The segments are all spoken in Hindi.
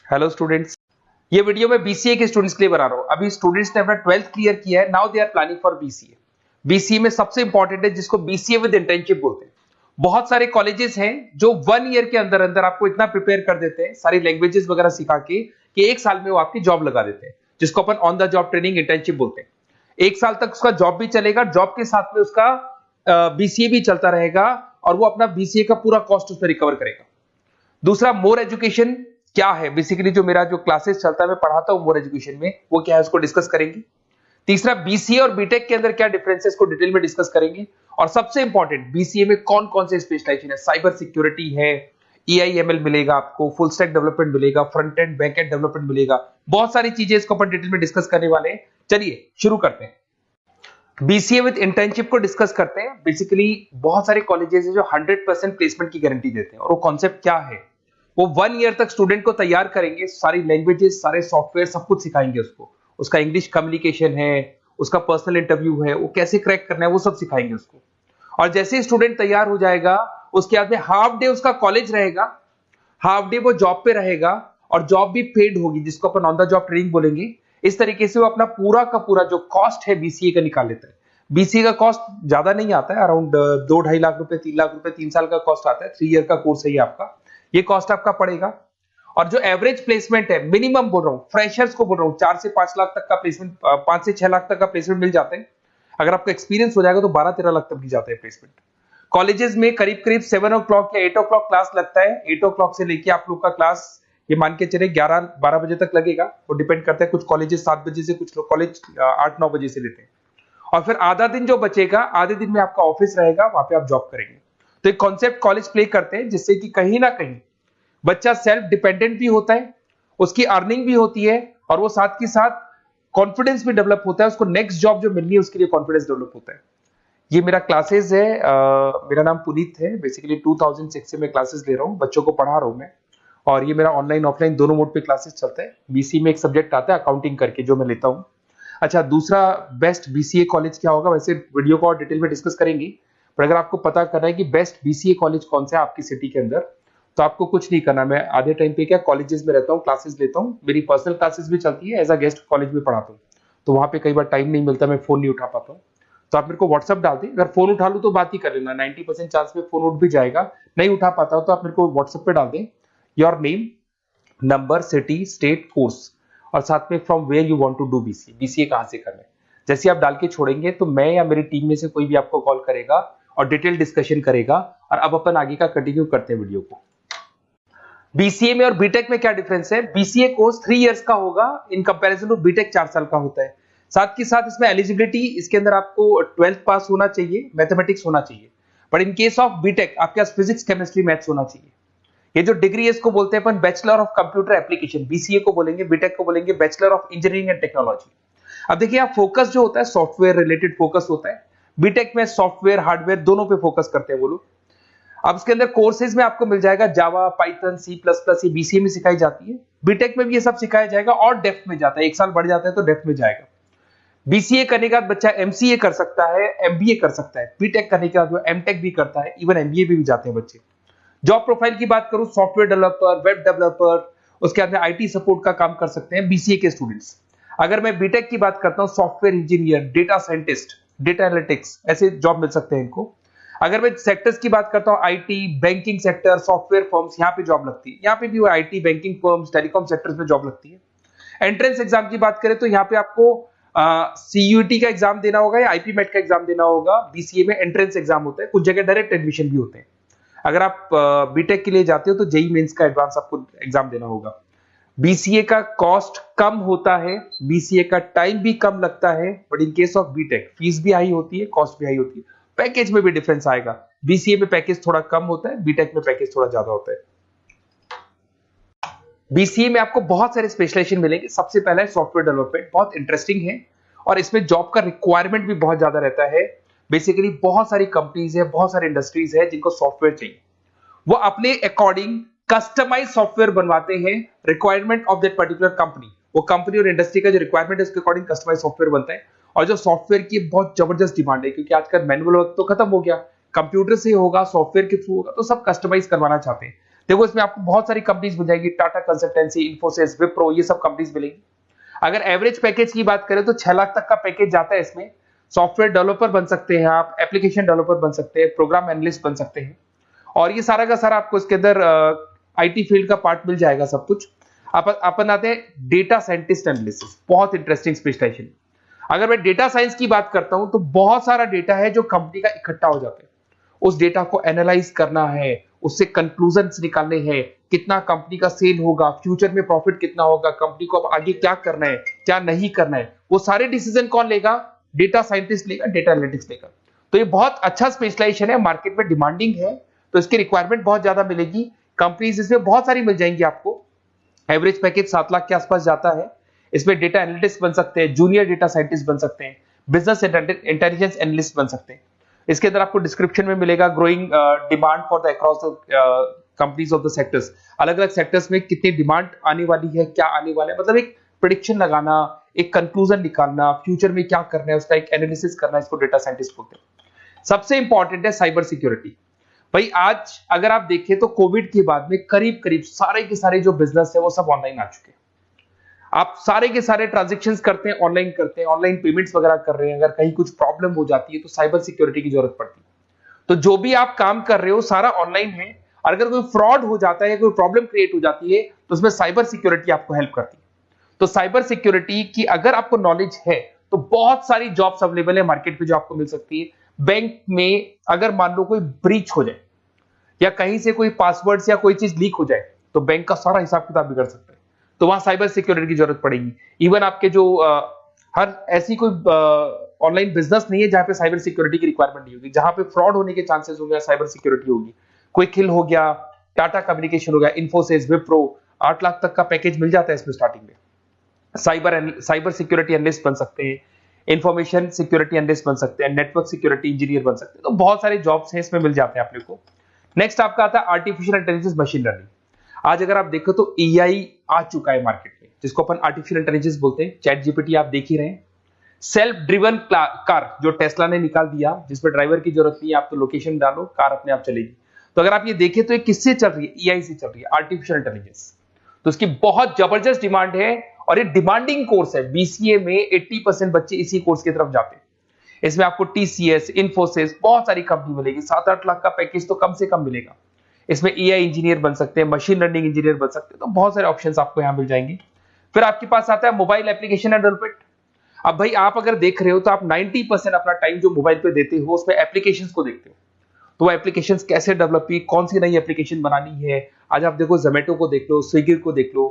हेलो स्टूडेंट्स, ये वीडियो मैं बीसीए के स्टूडेंट्स के लिए बना रहा हूँ। अभी स्टूडेंट्स ने अपना 12th क्लियर किया है, now they are planning for BCA. BCA में सबसे इंपॉर्टेंट है जिसको बीसीए विद इंटर्नशिप बोलते हैं। बहुत सारे कॉलेजेस हैं जो 1 ईयर के अंदर अंदर आपको इतना प्रिपेयर कर देते हैं, सारी लैंग्वेजेस वगैरह सिखा के कि 1 साल में वो आपकी जॉब लगा देते हैं, जिसको अपन on the job training internship बोलते हैं। 1 साल तक उसका जॉब भी चलेगा, जॉब के साथ में उसका बीसीए भी चलता रहेगा और वो अपना बीसीए का पूरा कॉस्ट उसमें रिकवर करेगा। दूसरा, मोर एजुकेशन क्या है, बेसिकली जो मेरा जो क्लासेस चलता है मैं पढ़ाता हूं मोर एजुकेशन में, वो क्या है उसको डिस्कस करेंगे। तीसरा, बीसीए और बीटेक के अंदर क्या डिफरेंसेस को डिटेल में डिस्कस करेंगे। और सबसे इंपॉर्टेंट, बीसीए में कौन कौन से स्पेशलाइजेशन है, साइबर सिक्योरिटी है, एआईएमएल मिलेगा आपको, फुल स्टैक डेवलपमेंट मिलेगा, front end back and development मिलेगा, बहुत सारी चीजें इसको अपन डिटेल में डिस्कस करने वाले हैं। चलिए शुरू करते हैं। बीसीए विद इंटर्नशिप को डिस्कस करते हैं। बेसिकली बहुत सारे कॉलेजेस हैं जो 100% प्लेसमेंट की गारंटी देते हैं, और वो कॉन्सेप्ट क्या है, वो 1 ईयर तक स्टूडेंट को तैयार करेंगे, सारी लैंग्वेजेस, सारे सॉफ्टवेयर, सब कुछ सिखाएंगे उसको। उसका इंग्लिश कम्युनिकेशन है, उसका पर्सनल इंटरव्यू है, वो कैसे क्रैक करना है, वो सब सिखाएंगे उसको। और जैसे ही स्टूडेंट तैयार हो जाएगा, उसके बाद में हाफ डे उसका कॉलेज रहेगा, हाफ डे वो जॉब पे रहेगा, और जॉब भी पेड होगी, जिसको अपन ऑन द जॉब ट्रेनिंग बोलेंगे। इस तरीके से वो अपना पूरा का पूरा जो कॉस्ट है बीसीए का निकाल लेता है। बीसीए का कॉस्ट ज्यादा नहीं आता है, अराउंड 2-2.5 लाख रुपए, 3 लाख रुपए 3 साल का कॉस्ट आता है। 3 ईयर का कोर्स है ये आपका, ये कॉस्ट आपका पड़ेगा। और जो एवरेज प्लेसमेंट है, मिनिमम बोल रहा हूं, फ्रेशर्स को बोल रहा हूं, 4 से 5 लाख तक का प्लेसमेंट, 5 से 6 लाख तक का प्लेसमेंट मिल जाते हैं। अगर आपका एक्सपीरियंस हो जाएगा तो 12-13 लाख तक भी जाता है प्लेसमेंट। कॉलेजेस में करीब करीब 7 o'clock या 8 o'clock क्लास लगता है। 8 o'clock से लेके आप लोग का क्लास, ये मान के चले 11-12 बजे तक लगेगा। वो डिपेंड करता है, कुछ कॉलेजेस 7 बजे से, कुछ लोग कॉलेज 8-9 बजे से लेते हैं। और फिर आधा दिन जो बचेगा, आधे दिन में आपका ऑफिस रहेगा, वहां पे आप जॉब करेंगे। तो एक कॉन्सेप्ट कॉलेज प्ले करते हैं, जिससे कि कहीं ना कहीं बच्चा सेल्फ डिपेंडेंट भी होता है, उसकी अर्निंग भी होती है, और वो साथ के साथ कॉन्फिडेंस भी डेवलप होता है। उसको नेक्स्ट जॉब जो मिलनी है उसके लिए कॉन्फिडेंस डेवलप होता है। ये मेरा क्लासेस है, मेरा नाम पुनीत है। बेसिकली 2006 से मैं क्लासेस ले रहा हूँ, बच्चों को पढ़ा रहा हूँ मैं। और ये मेरा ऑनलाइन ऑफलाइन दोनों मोड पे क्लासेस चलता है। बीसी में एक सब्जेक्ट आता है अकाउंटिंग करके, जो मैं लेता हूँ। अच्छा, दूसरा, बेस्ट बीसीए कॉलेज क्या होगा, वैसे वीडियो को और डिटेल में डिस्कस करेंगे। पर अगर आपको पता करना है कि बेस्ट बीसीए कॉलेज कौन सा है आपकी सिटी के अंदर, तो आपको कुछ नहीं करना। मैं आधे टाइम पे क्या कॉलेजेस में रहता हूँ, क्लासेस लेता हूँ, मेरी पर्सनल क्लासेस भी चलती है, एज अ गेस्ट कॉलेज में पढ़ाता हूँ। तो वहां पे कई बार टाइम नहीं मिलता, मैं फोन नहीं उठा पाता हूँ। तो आप मेरे को व्हाट्सअप डाल दें, अगर फोन उठा लूँ तो बात ही कर लेना, 90% चांस में फोन उठ भी जाएगा। नहीं उठा पाता हो तो आप मेरे को व्हाट्सएप पे डाल दें, your name, number, city, state, course, और साथ में from where you want to do BCA, BCA कहां से करना है। जैसे आप डाल के छोड़ेंगे तो मैं या मेरी टीम में से कोई भी आपको कॉल करेगा और डिटेल डिस्कशन करेगा। और अब अपन आगे का कंटिन्यू करते हैं वीडियो को। बीसीए में और बीटेक में क्या डिफरेंस है। बीसीए कोर्स 3 इयर्स का होगा, इन कंपैरिजन टू बीटेक 4 साल का होता है। साथ के साथ इसमें एलिजिबिलिटी, इसके अंदर आपको 12th पास होना चाहिए, मैथमेटिक्स होना चाहिए। But in case of BTech आपके पास फिजिक्स, केमिस्ट्री, मैथ्स होना चाहिए। ये जो डिग्री है इसको बोलते हैं अपन bachelor of computer application. BCA को बोलेंगे, बीटेक को बोलेंगे bachelor of engineering and technology. अब देखिए, आप फोकस जो होता है सॉफ्टवेयर रिलेटेड फोकस होता है। बीटेक में सॉफ्टवेयर, हार्डवेयर दोनों पे फोकस करते हैं वो लोग। अब इसके अंदर कोर्सेज में आपको मिल जाएगा जावा, पाइथन, C++, ये बीसीए में सिखाई जाती है। बीटेक में भी ये सब सिखाया जाएगा, और डेप्थ में जाता है, 1 साल बढ़ जाता है तो डेप्थ में जाएगा। बीसीए करने के बाद बच्चा एमसीए कर सकता है, एमबीए कर सकता है। बीटेक करने के बाद वो एमटेक भी करता है, इवन एमबीए भी जाते हैं बच्चे। जॉब प्रोफाइल की बात करूं, सॉफ्टवेयर डेवलपर, वेब डेवलपर, उसके बाद में आईटी सपोर्ट का काम कर सकते हैं बीसीए के स्टूडेंट्स। अगर मैं बीटेक की बात करता हूं, software engineer, data scientist, data analytics, ऐसे जॉब मिल सकते हैं इनको। अगर मैं सेक्टर्स की बात करता हूं, IT, banking sector, software firms, यहाँ पे जॉब लगती है। यहाँ पे भी IT, banking firms, telecom sectors में जॉब लगती है। एंट्रेंस एग्जाम की बात करें तो यहाँ पे आपको सीयूईटी का एग्जाम देना होगा या आईपी मेट का एग्जाम देना होगा। बीसीए में एंट्रेंस एग्जाम होता है, कुछ जगह डायरेक्ट एडमिशन भी होते हैं। अगर आप बीटेक के लिए जाते हो तो जेई मेंस का एडवांस आपको एग्जाम देना होगा। बीसीए का कॉस्ट कम होता है, बीसीए का टाइम भी कम लगता है। But in case of BTech fees भी हाई होती है, कॉस्ट भी हाई होती है, पैकेज में भी डिफरेंस आएगा। बीसीए में पैकेज थोड़ा कम होता है, बीटेक में पैकेज थोड़ा ज्यादा होता है। बीसीए में आपको बहुत सारे स्पेशलाइजेशन मिलेंगे। सबसे पहला है सॉफ्टवेयर डेवलपमेंट, बहुत इंटरेस्टिंग है, और इसमें जॉब का रिक्वायरमेंट भी बहुत ज्यादा रहता है। बेसिकली बहुत सारी कंपनीज है, बहुत सारी इंडस्ट्रीज है जिनको सॉफ्टवेयर चाहिए। वो अपने अकॉर्डिंग कस्टमाइज सॉफ्टवेयर बनवाते हैं, requirement of that particular company. वो कंपनी और इंडस्ट्री का जो रिक्वायरमेंट है उसके अकॉर्डिंग कस्टमाइज सॉफ्टवेयर बनता है। और जो सॉफ्टवेयर की बहुत जबरदस्त डिमांड है, क्योंकि आजकल मैनुअल वर्क तो खत्म हो गया, कंप्यूटर से होगा, सॉफ्टवेयर के थ्रू होगा, तो सब कस्टमाइज करवाना चाहते हैं। देखो इसमें आपको बहुत सारी कंपनीज मिल जाएगी, टाटा कंसल्टेंसी, इन्फोसिस, विप्रो, ये सब कंपनीज मिलेंगी। अगर एवरेज पैकेज की बात करें तो 6 लाख तक का पैकेज जाता है इसमें। सॉफ्टवेयर डेवलपर बन सकते हैं आप, एप्लीकेशन डेवलपर बन सकते हैं, प्रोग्राम एनालिस्ट बन सकते हैं, और ये सारा का सारा आपको इसके अंदर आईटी फील्ड का पार्ट मिल जाएगा सब कुछ। अपन आते हैं डेटा साइंटिस्ट एनालिसिस, बहुत इंटरेस्टिंग स्पेशलाइजेशन। अगर मैं डेटा साइंस की बात करता हूं तो बहुत सारा डेटा है जो कंपनी का इकट्ठा हो जाता है, उस डेटा को एनालाइज करना है, उससे कंक्लूजन्स निकालने हैं, कितना कंपनी का सेल होगा, फ्यूचर में प्रॉफिट कितना होगा, कंपनी को अब आगे क्या करना है, क्या नहीं करना है, वो सारे डिसीजन कौन लेगा? डेटा साइंटिस्ट लेगा, डेटा एनालिटिक्स लेगा। तो ये बहुत अच्छा स्पेशलाइजेशन है, मार्केट में डिमांडिंग है, तो इसकी रिक्वायरमेंट बहुत ज्यादा मिलेगी। कंपनीज इसमें बहुत सारी मिल जाएंगी आपको। एवरेज पैकेज 7 लाख के आसपास जाता है। इसमें डेटा एनालिटिक्स बन सकते हैं, जूनियर डेटा साइंटिस्ट बन सकते हैं, बिजनेस इंटेलिजेंस एनालिस्ट बन सकते हैं। इसके अंदर आपको डिस्क्रिप्शन में मिलेगा growing demand for the across the companies of the sectors. अलग अलग सेक्टर्स में कितनी डिमांड आने वाली है, क्या आने वाला है, मतलब एक प्रेडिक्शन लगाना, एक कंक्लूजन निकालना, फ्यूचर में क्या करना है उसका एक एनालिसिस करना, इसको डेटा साइंटिस्ट बोलते हैं। सबसे इंपॉर्टेंट है साइबर सिक्योरिटी। भाई आज अगर आप देखें तो कोविड के बाद में करीब करीब सारे के सारे जो बिजनेस है वो सब ऑनलाइन आ चुके हैं। आप सारे के सारे ट्रांजैक्शंस करते हैं, ऑनलाइन करते हैं, ऑनलाइन पेमेंट्स वगैरह कर रहे हैं। अगर कहीं कुछ प्रॉब्लम हो जाती है तो साइबर सिक्योरिटी की जरूरत पड़ती है। तो जो भी आप काम कर रहे हो सारा ऑनलाइन है, और अगर कोई फ्रॉड हो जाता है, कोई प्रॉब्लम क्रिएट हो जाती है, तो उसमें साइबर सिक्योरिटी आपको हेल्प करती है। तो साइबर सिक्योरिटी की अगर आपको नॉलेज है तो बहुत सारी जॉब्स अवेलेबल है मार्केट में जो आपको मिल सकती है। बैंक में अगर मान लो कोई ब्रीच हो जाए या कहीं से कोई पासवर्ड्स या कोई चीज लीक हो जाए तो बैंक का सारा हिसाब किताब बिगड़ सकता है, तो वहां साइबर सिक्योरिटी की जरूरत पड़ेगी। इवन आपके जो हर ऐसी कोई ऑनलाइन बिजनेस नहीं है जहां पे साइबर सिक्योरिटी की रिक्वायरमेंट नहीं होगी, जहां पे फ्रॉड होने के चांसेस होंगे, साइबर सिक्योरिटी होगी। क्विक हिल हो गया, टाटा कम्युनिकेशन हो गया, इन्फोसिस, विप्रो, 8 लाख तक का पैकेज मिल जाता है इसमें स्टार्टिंग में। साइबर सिक्योरिटी एनालिस्ट बन सकते हैं, इंफॉर्मेशन सिक्योरिटी एनालिस्ट बन सकते हैं, नेटवर्क सिक्योरिटी इंजीनियर बन सकते हैं। तो बहुत सारे जॉब्स हैं इसमें मिल जाते हैं अपने को। नेक्स्ट आपका आता है आर्टिफिशियल इंटेलिजेंस, मशीन लर्निंग। आज अगर आप देखो तो एआई आ चुका है मार्केट में, जिसको अपन आर्टिफिशियल इंटेलिजेंस बोलते हैं। चैट जीपीटी आप देख ही रहे हैं। सेल्फ ड्रिवन कार जो टेस्ला ने निकाल दिया, जिसमें ड्राइवर की जरूरत नहीं है, आप तो लोकेशन डालो, कार अपने आप चलेगी। तो अगर आप ये देखें तो ये किससे चल रही है? एआई से चल रही है, आर्टिफिशियल इंटेलिजेंस। तो इसकी बहुत जबरदस्त डिमांड है और ये डिमांडिंग कोर्स है। बीसीए में 80% बच्चे इसी कोर्स की तरफ जाते हैं। इसमें आपको टीसीएस, इन्फोसिस, बहुत सारी कंपनी मिलेगी। 7-8 लाख का पैकेज तो कम से कम मिलेगा। इसमें एआई इंजीनियर बन सकते हैं, मशीन लर्निंग इंजीनियर बन सकते हैं। तो बहुत सारे ऑप्शंस आपको यहां मिल जाएंगे। फिर आपके पास आता है मोबाइल एप्लीकेशन डेवलपमेंट। अब भाई आप अगर देख रहे हो तो आप 90% अपना टाइम जो मोबाइल पे देते हो उसमें एप्लीकेशंस को देखते हो। तो वो एप्लीकेशंस कैसे डेवलप की, कौन सी नई एप्लीकेशन बनानी है। आज आप देखो जोमेटो को देख लो, स्विगी को देख लो,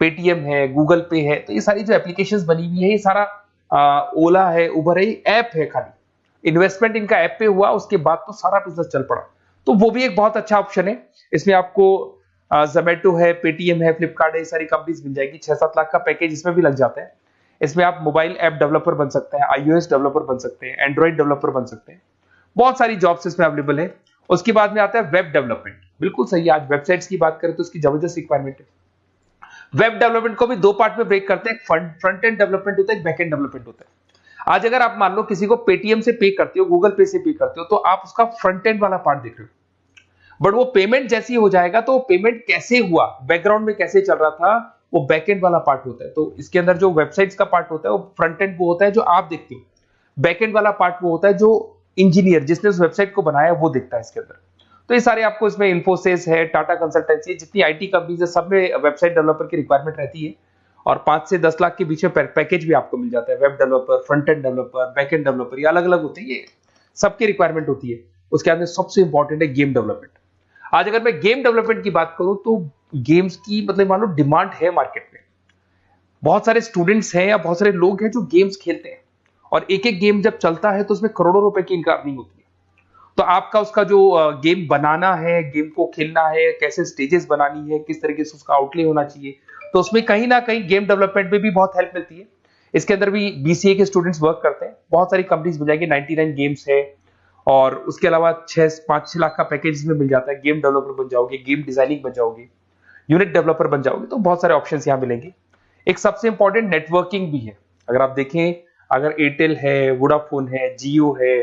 पेटीएम है, गूगल पे है। तो ये सारी जो एप्लीकेशंस बनी हुई है, ये सारा ओला है, उबर है, ऐप है। खाली इन्वेस्टमेंट इनका ऐप पे हुआ, उसके बाद तो सारा बिजनेस चल पड़ा। तो वो भी एक बहुत अच्छा ऑप्शन है। इसमें आपको जोमेटो है, पेटीएम है, फ्लिपकार्ट है, ये सारी कंपनीज मिल जाएगी। 6-7 लाख का पैकेज इसमें भी लग जाता है। इसमें आप मोबाइल ऐप डेवलपर बन सकते हैं, आईओएस डेवलपर बन सकते हैं, एंड्रॉइड डेवलपर बन सकते हैं। बहुत सारी जॉब्स इसमें अवेलेबल है। उसके बाद में आता है वेब डेवलपमेंट। बिल्कुल सही है, आज वेबसाइट्स की बात करें तो उसकी जबरदस्त रिक्वायरमेंट है। वेब डेवलपमेंट को भी 2 पार्ट में ब्रेक करते हैं। फ्रंट एंड डेवलपमेंट होता है, एक बैक एंड डेवलपमेंट होता है। आज अगर आप मान लो किसी को पेटीएम से पे करते हो, गूगल पे से पे करते हो, तो आप उसका फ्रंट एंड वाला पार्ट देख रहे हो। बट वो पेमेंट जैसी हो जाएगा तो पेमेंट कैसे हुआ, बैकग्राउंड में कैसे चल रहा था, वो बैकएंड वाला पार्ट होता है। तो इसके अंदर जो वेबसाइट्स का पार्ट होता है वो फ्रंट एंड वो होता है जो आप देखते हो। बैकएंड वाला पार्ट वो होता है जो इंजीनियर जिसने उस वेबसाइट को बनाया वो देखता है इसके अंदर। तो ये सारे आपको इसमें इन्फोसिस है, टाटा कंसल्टेंसी, जितनी आईटी कंपनीज है, सब में वेबसाइट डेवलपर की रिक्वायरमेंट रहती है। और 5 से 10 लाख के बीच में पैकेज भी आपको मिल जाता है। Web developer, front end developer, back end developer, ये अलग अलग होते हैं, ये सबकी रिक्वायरमेंट होती है। उसके अंदर सबसे इंपॉर्टेंट है गेम डेवलपमेंट। आज अगर मैं गेम डेवलपमेंट की बात करूं तो गेम्स की मतलब मान लो डिमांड है मार्केट में। बहुत सारे स्टूडेंट्स हैं या बहुत सारे लोग हैं जो गेम्स खेलते हैं, और एक एक गेम जब चलता है तो उसमें करोड़ों रुपए की इनकम अर्निंग होती है। तो आपका उसका जो गेम बनाना है, गेम को खेलना है, कैसे स्टेजेस बनानी है, किस तरीके से उसका आउटले होना चाहिए, तो उसमें कहीं ना कहीं गेम डेवलपमेंट में भी बहुत हेल्प मिलती है। इसके अंदर भी बीसीए के स्टूडेंट्स वर्क करते हैं। बहुत सारी कंपनीज मिल जाएंगी, 99 गेम्स है, और उसके अलावा 5-6 लाख का पैकेज में मिल जाता है। गेम डेवलपर बन जाओगे, गेम डिजाइनिंग बन जाओगे, यूनिट डेवलपर बन जाओगे, तो बहुत सारे ऑप्शंस यहाँ मिलेंगे। एक सबसे इंपॉर्टेंट नेटवर्किंग भी है। अगर आप देखें, अगर एयरटेल है, वोडाफोन है, जियो है,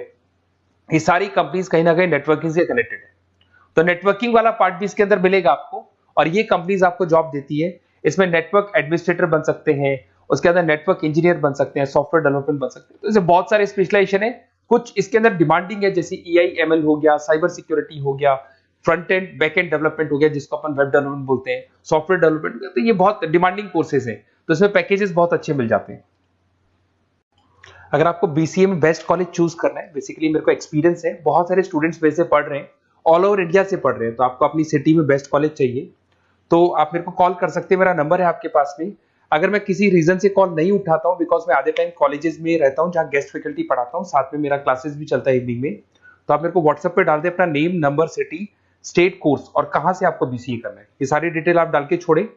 ये सारी कंपनीज कहीं ना कहीं नेटवर्किंग से कनेक्टेड है। तो नेटवर्किंग वाला पार्ट भी इसके अंदर मिलेगा आपको, और ये कंपनीज आपको जॉब देती है। इसमें नेटवर्क एडमिनिस्ट्रेटर बन सकते हैं, उसके अंदर नेटवर्क इंजीनियर बन सकते हैं, सॉफ्टवेयर डेवलपमेंट बन सकते हैं। तो इसे बहुत सारे स्पेशलाइजेशन है। कुछ इसके अंदर डिमांडिंग है, जैसे EI/ML हो गया, साइबर सिक्योरिटी हो गया, front end back and development हो गया जिसको अपन वेब डेवलपमेंट बोलते हैं, सॉफ्टवेयर डेवलपमेंट। तो ये बहुत डिमांडिंग कोर्सेज हैं, तो इसमें पैकेजेस बहुत अच्छे मिल जाते हैं। अगर आपको BCA में बेस्ट कॉलेज चूज करना है, बेसिकली मेरे को एक्सपीरियंस है, बहुत सारे स्टूडेंट्स वैसे पढ़ रहे हैं, ऑल ओवर इंडिया से पढ़ रहे हैं, तो आपको अपनी सिटी में बेस्ट कॉलेज चाहिए तो आप मेरे को कॉल कर सकते हैं, मेरा नंबर है आपके पास में। अगर मैं किसी रीजन से कॉल नहीं उठाता हूं, बिकॉज मैं आधे टाइम कॉलेजेस में रहता हूं जहां गेस्ट फैकल्टी पढ़ाता हूं, साथ में मेरा क्लासेस भी चलता है इवनिंग में, तो आप मेरे को व्हाट्सएप पे डाल दें अपना name, number, city, state, course और कहां से आपको BCA करना है, ये सारी डिटेल आप डाल के छोड़े।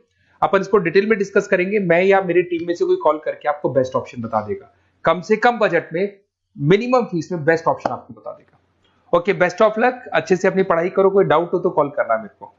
अपन इसको डिटेल में डिस्कस करेंगे, मैं या मेरी टीम में से कोई कॉल करके आपको बेस्ट ऑप्शन बता देगा, कम से कम बजट में, मिनिमम फीस में बेस्ट ऑप्शन आपको बता देगा। ओके, बेस्ट ऑफ लक, अच्छे से अपनी पढ़ाई करो, कोई डाउट हो तो कॉल करना मेरे को।